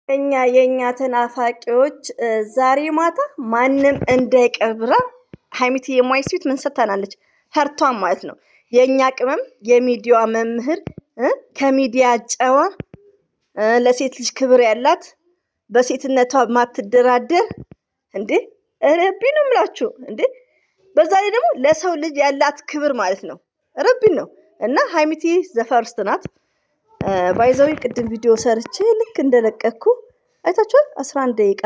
እኛ የኛ ተናፋቂዎች ዛሬ ማታ ማንም እንዳይቀብራ ሀይሚት የማይስዊት ምን ሰጥታናለች? ሀርቷን ማለት ነው። የኛ ቅመም የሚዲያዋ መምህር ከሚዲያ ጨዋ ለሴት ልጅ ክብር ያላት በሴትነቷ ማትደራደር እንዴ ረቢ ነው ምላችሁ እንዴ። በዛ ላይ ደግሞ ለሰው ልጅ ያላት ክብር ማለት ነው ረቢ ነው። እና ሀይሚቲ ዘፈርስት ናት። ባይዘዊ ቅድም ቪዲዮ ሰርቼ ልክ እንደለቀኩ አይታችኋል። 11 ደቂቃ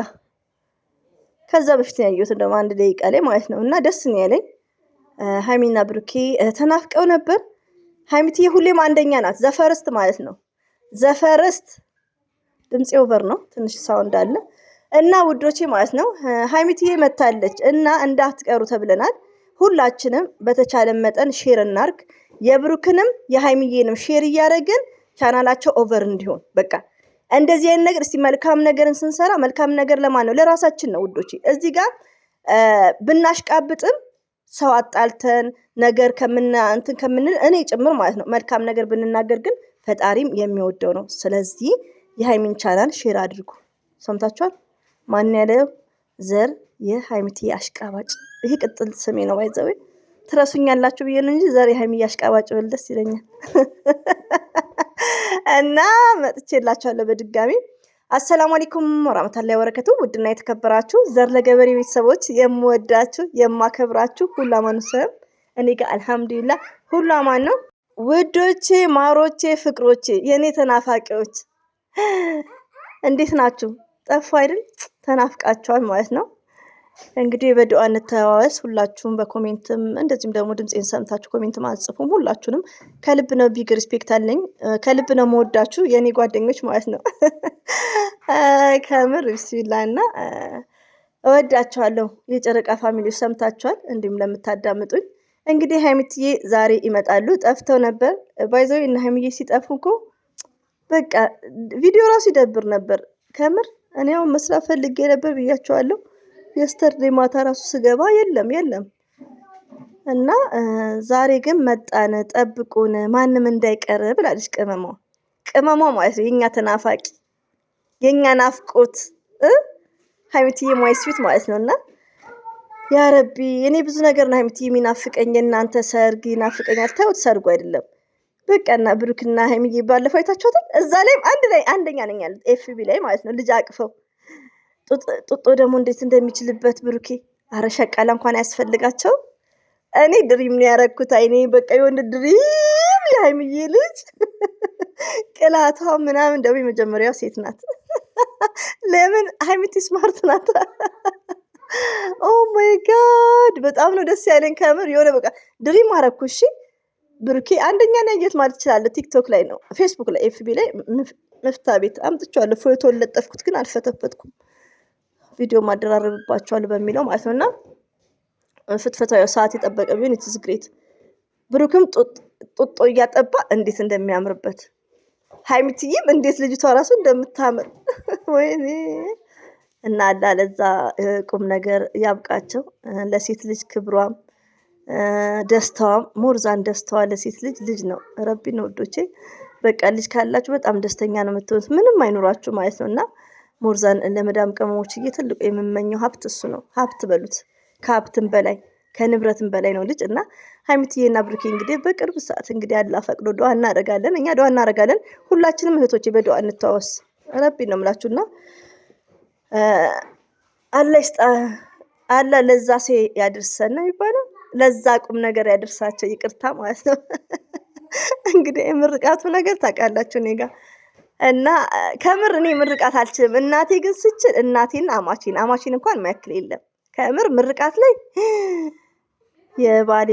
ከዛ በፊት ያየሁት እንደውም 1 ደቂቃ ላይ ማለት ነው። እና ደስ ነው ያለኝ። ሀይሚና ብሩኬ ተናፍቀው ነበር። ሀይሚትዬ ሁሌም አንደኛ ናት። ዘፈርስት ማለት ነው። ዘፈርስት ድምጽ ኦቨር ነው ትንሽ ሳውንድ አለ። እና ውዶቼ ማለት ነው ሀይሚትዬ መታለች እና እንዳትቀሩ ተብለናል። ሁላችንም በተቻለ መጠን ሼር እናርግ። የብሩክንም የሀይሚዬንም ሼር እያደረግን ቻናላቸው ኦቨር እንዲሆን በቃ እንደዚህ አይነት ነገር እስቲ መልካም ነገርን ስንሰራ መልካም ነገር ለማን ነው? ለራሳችን ነው ውዶቼ። እዚህ ጋር ብናሽቃብጥም ሰው አጣልተን ነገር ከምንል እኔ ጭምር ማለት ነው መልካም ነገር ብንናገር ግን ፈጣሪም የሚወደው ነው። ስለዚህ የሀይሚን ቻናል ሼር አድርጉ። ሰምታችኋል? ማን ያለው ዘር የሀይሚቲ አሽቃባጭ። ይሄ ቅጥል ስሜ ነው። ባይዘዌ ትረሱኛላችሁ ብዬ ነው እንጂ ዘር የሀይሚ አሽቃባጭ ብል ደስ ይለኛል። እና መጥቼላችኋለሁ በድጋሚ። አሰላሙ አለይኩም ወራህመቱላሂ ወበረከቱ። ውድና የተከበራችሁ ዘር ለገበሬ ቤተሰቦች የምወዳችሁ የማከብራችሁ ሁሉ አማን ነው። እኔ ጋር አልሐምዱሊላህ ሁሉ አማን ነው። ውዶቼ፣ ማሮቼ፣ ፍቅሮቼ፣ የኔ ተናፋቂዎች እንዴት ናችሁ? ጠፋ አይደል? ተናፍቃችኋል ማለት ነው። እንግዲህ በዱአ እንተዋወስ። ሁላችሁም በኮሜንትም እንደዚህም ደግሞ ድምጼን ሰምታችሁ ኮሜንት ማጽፉም ሁላችሁንም ከልብ ነው ቢግ ሪስፔክት አለኝ። ከልብ ነው መወዳችሁ የኔ ጓደኞች ማለት ነው። ከምር ቢስሚላህና እወዳችኋለሁ። የጨረቃ ፋሚሊዎች ሰምታችኋል። እንዲሁም ለምታዳምጡኝ እንግዲህ ሀይሚትዬ ዛሬ ይመጣሉ። ጠፍተው ነበር ባይዘው እና ሀይሚዬ ሲጠፉ እኮ በቃ ቪዲዮ ራሱ ይደብር ነበር ከምር። እኔ አሁን መስራት ፈልጌ ነበር ብያቸዋለሁ። የስተርዴ ማታ ራሱ ስገባ የለም እና ዛሬ ግን መጣን፣ ጠብቁን፣ ማንም እንዳይቀር ብላለች ቅመሟ ማለት ነው። የኛ ተናፋቂ የኛ ናፍቆት ሀይሚትዬ ማይስዊት ማለት ነውና ያ ረቢ እኔ ብዙ ነገር ነው ሀይሚትዬ የሚናፍቀኝ። እናንተ ሰርግ ይናፍቀኛል። ታውት ሰርጉ አይደለም በቃና ብሩክና ሀይሚዬ ባለፈው አይታችኋታል። እዛ ላይም አንደኛ ነኝ ያለ ኤፍቢ ላይ ማለት ነው። ልጅ አቅፈው ጡጦ ደግሞ እንዴት እንደሚችልበት ብሩኬ። አረ ሸቃላ እንኳን ያስፈልጋቸው። እኔ ድሪም ነው ያረኩት። አይኔ በቃ የሆነ ድሪም የሀይሚዬ ልጅ ቅላቷ ምናምን ደግሞ የመጀመሪያው ሴት ናት። ለምን ሀይሚቲ ስማርት ናት። ኦ ማይ ጋድ በጣም ነው ደስ ያለኝ ከምር። የሆነ በቃ ድሪም አረኩ። እሺ ብሩኬ አንደኛ ነው ያየሁት ማለት ይችላል። ቲክቶክ ላይ ነው ፌስቡክ ላይ ኤፍቢ ላይ መፍታ ቤት አምጥቻለሁ። ፎቶ ለጠፍኩት ግን አልፈተፈትኩም። ቪዲዮ ማደራረብባቸዋል በሚለው ማለት ነውና ፍትፈታው ሰዓት የጠበቀ ቢሆን ኢትስ ግሬት። ብሩክም ጡጦ እያጠባ እንዴት እንደሚያምርበት ሀይሚትዬም እንዴት ልጅቷ ራሱ እንደምታምር ወይኔ። እና ለዛ ቁም ነገር ያብቃቸው። ለሴት ልጅ ክብሯም ደስታዋም ሞርዛን ደስታዋ ለሴት ልጅ ነው። ረቢ ነው ወዶቼ። በቃ ልጅ ካላችሁ በጣም ደስተኛ ነው የምትሆኑት። ምንም አይኖራችሁ ማለት ነውና ሞርዛን ለመዳም ቀመሞች ትልቁ የምመኘው ሀብት እሱ ነው። ሀብት በሉት ከሀብትም በላይ ከንብረትም በላይ ነው ልጅ። እና ሀይሚትዬና ብሩኬ እንግዲህ በቅርብ ሰዓት እንግዲህ አላህ ፈቅዶ ዱአ እናደርጋለን። እኛ ዱአ እናደርጋለን። ሁላችንም እህቶቼ በዱአ እንተዋወስ። ረቢ ነው የምላችሁና አላህ ለዛ ሴ ያድርሰን ነው የሚባለው። ለዛ ቁም ነገር ያደርሳቸው። ይቅርታ ማለት ነው። እንግዲህ የምርቃቱ ነገር ታውቃላችሁ እኔ ጋር እና ከምር እኔ ምርቃት አልችልም። እናቴ ግን ስችል እናቴና አማቺን እንኳን ማያክል የለም። ከምር ምርቃት ላይ የባሌ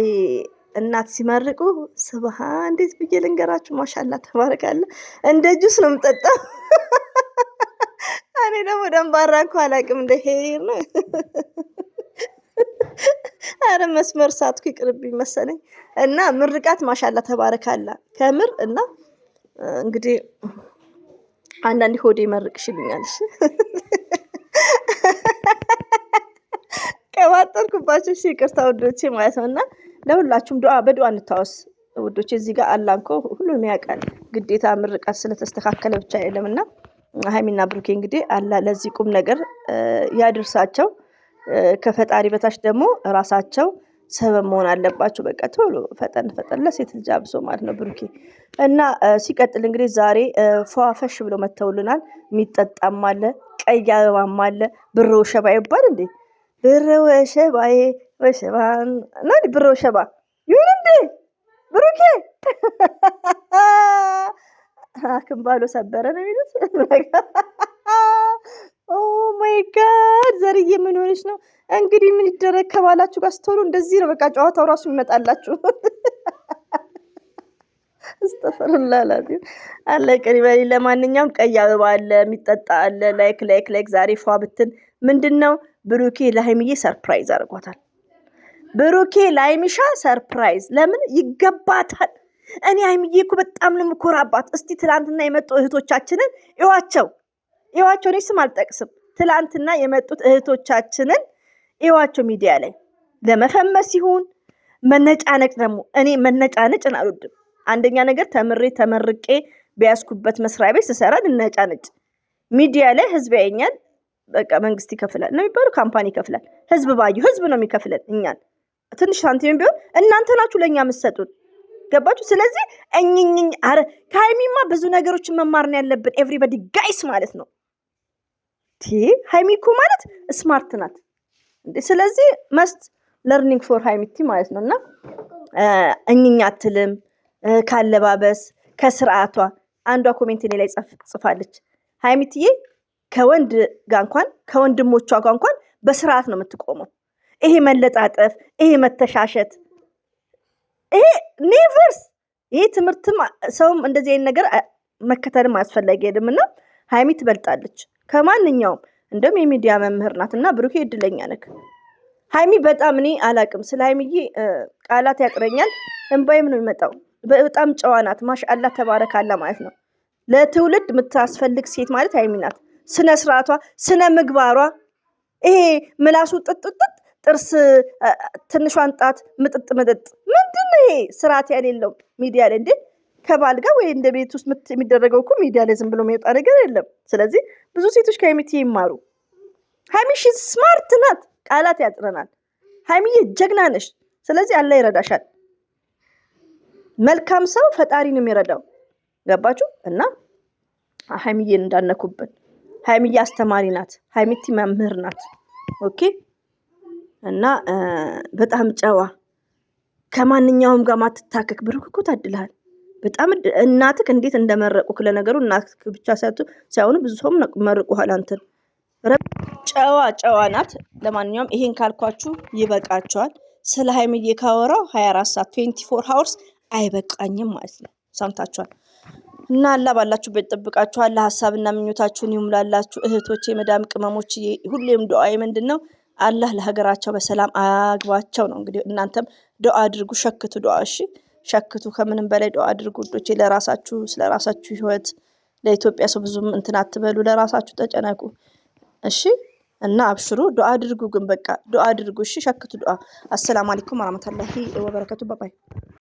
እናት ሲመርቁ ስብሃን እንዴት ብዬ ልንገራችሁ። ማሻአላ ተባረካለ። እንደ ጁስ ነው የምጠጣው። እኔ ደግሞ ደንባራ እኮ አላውቅም። እንደ ሄር ነው። አረ መስመር ሳትኩ ይቅርብኝ መሰለኝ። እና ምርቃት ማሻአላ ተባረካላ ከምር። እና እንግዲህ አንዳንዴ ሆዴ መርቅሽልኛልሽ። ቀባጠርኩባችሁ። እሺ ይቅርታ ውዶቼ ማለት ነውና ለሁላችሁም በዱአ እንታወስ ውዶቼ። እዚህ ጋር አላንኮ ሁሉም ያውቃል። ግዴታ ምርቃት ስለተስተካከለ ብቻ አይደለምና ሀይሚና ብሩኬ እንግዲህ አላህ ለዚህ ቁም ነገር ያድርሳቸው። ከፈጣሪ በታች ደግሞ ራሳቸው ሰበብ መሆን አለባቸው። በቃ ቶሎ ፈጠን ለሴት ልጅ አብሶ ማለት ነው ብሩኬ እና ሲቀጥል እንግዲህ ዛሬ ፏፈሽ ብሎ መተውልናል። የሚጠጣም አለ፣ ቀይ አበባም አለ። ብሮ ሸባ ይባል እንዴ? ብሮ ሸባዬ ወሸባን እና ብሮ ሸባ ይሁን እንዴ ብሩኬ አክምባሎ ሰበረ ነው የሚሉት። ኦ ማይ ጋድ ዘርዬ ምን ሆነች ነው እንግዲህ? ምን ይደረግ ከባላችሁ ጋር ስትሆኑ እንደዚህ ነው በቃ ጨዋታው ራሱ ይመጣላችሁ። እስተፈርላላት አለ ቀሪባሊ። ለማንኛውም ቀይ አበባ አለ፣ የሚጠጣ አለ። ላይክ ዛሬ ፏ ብትን ምንድነው ብሩኬ ለሀይሚዬ ሰርፕራይዝ አድርጓታል። ብሩኬ ላይሚሻ ሰርፕራይዝ ለምን ይገባታል? እኔ ሀይሚዬ እኮ በጣም ነው የምኮራባት። እስቲ ትላንትና የመጡ እህቶቻችንን እዋቸው። እኔ ስም አልጠቅስም። ትላንትና የመጡት እህቶቻችንን እዋቸው ሚዲያ ላይ ለመፈመስ ይሁን መነጫነጭ። ደግሞ እኔ መነጫነጭን አልወድም። አንደኛ ነገር ተመርቄ ቢያስኩበት መስሪያ ቤት ስሰራ ልነጫነጭ። ሚዲያ ላይ ህዝብ ያየኛል። በቃ መንግስት ይከፍላል ነው የሚባለው፣ ካምፓኒ ይከፍላል። ህዝብ ህዝብ ነው የሚከፍለን እኛን። ትንሽ ሳንቲም ቢሆን እናንተ ናችሁ ለኛ የምትሰጡት። ገባችሁ? ስለዚህ አረ ከሀይሚማ ብዙ ነገሮችን መማር ነው ያለብን። ኤቭሪባዲ ጋይስ ማለት ነው። ሀይሚ እኮ ማለት ስማርት ናት እንዴ። ስለዚህ መስት ለርኒንግ ፎር ሀይሚቲ ማለት ነው። እና አትልም ካለባበስ ከስርዓቷ። አንዷ ኮሜንት ላይ ጽፋለች፣ ሀይሚትዬ ከወንድ ጋር እንኳን ከወንድሞቿ ጋር እንኳን በስርዓት ነው የምትቆመው። ይሄ መለጣጠፍ፣ ይሄ መተሻሸት፣ ይሄ ኔቨርስ። ይሄ ትምህርትም ሰውም እንደዚህ አይነት ነገር መከተልም አያስፈላጊ አይደምና ሀይሚ ትበልጣለች ከማንኛውም። እንደውም የሚዲያ መምህር ናት። እና ብሩኬ እድለኛ ነክ። ሀይሚ በጣም እኔ አላቅም ስለ ሀይሚዬ ቃላት ያጥረኛል፣ እንባይም ነው የሚመጣው። በጣም ጨዋ ናት። ማሻአላ ተባረካላ ማለት ነው። ለትውልድ የምታስፈልግ ሴት ማለት ሀይሚ ናት። ስነ ስርዓቷ፣ ስነ ምግባሯ፣ ይሄ ምላሱ ጥጥጥጥ፣ ጥርስ ትንሿን ጣት ምጥጥ ምንድነው ይሄ? ስርዓት ያሌለው ሚዲያ ላይ እንዴ ከባል ጋር ወይ እንደ ቤት ውስጥ የሚደረገው እኮ ሚዲያ ላይ ዝም ብሎ የሚወጣ ነገር የለም። ስለዚህ ብዙ ሴቶች ከሀይሚዬ ይማሩ። ሀይሚ ስማርት ናት። ቃላት ያጥረናል። ሀይሚዬ ጀግና ነሽ። ስለዚህ አላህ ይረዳሻል። መልካም ሰው ፈጣሪ ነው የሚረዳው። ገባችሁ? እና ሀይሚዬን እንዳነኩብን። ሀይሚዬ አስተማሪ ናት። ሀይሚቲ መምህር ናት። ኦኬ። እና በጣም ጨዋ፣ ከማንኛውም ጋር ማትታከክ። ብሩክ እኮ ታድልሃል በጣም። እናትክ እንዴት እንደመረቁክ ለነገሩ እናትክ ብቻ ሳይሆኑ ብዙ ሰውም መርቁሃል። አንተን ጨዋ ናት። ለማንኛውም ይሄን ካልኳችሁ ይበቃችኋል። ስለ ሀይሚዬ ካወራው 24 ሰዓት 24 ሃወርስ አይበቃኝም ማለት ነው። ሰምታችኋል። እና አላህ ባላችሁበት ይጠብቃችኋል። ሀሳብና ምኞታችሁን ይሙላላችሁ እህቶቼ፣ መዳም ቅመሞች። ሁሌም ዱዓዬ ምንድነው? አላህ ለሀገራቸው በሰላም አግባቸው ነው። እንግዲህ እናንተም ዱዓ አድርጉ፣ ሸክቱ ዱዓ። እሺ ሸክቱ፣ ከምንም በላይ ዱዓ አድርጉ ውዶቼ። ለራሳችሁ፣ ስለራሳችሁ ህይወት፣ ለኢትዮጵያ ሰው ብዙም እንትን አትበሉ፣ ለራሳችሁ ተጨነቁ። እሺ እና አብሽሩ፣ ዱዓ አድርጉ። ግን በቃ ዱዓ አድርጉ። እሺ ሸክቱ ዱዓ። አሰላሙ አለይኩም ወራህመቱላሂ ወበረካቱ። ባባይ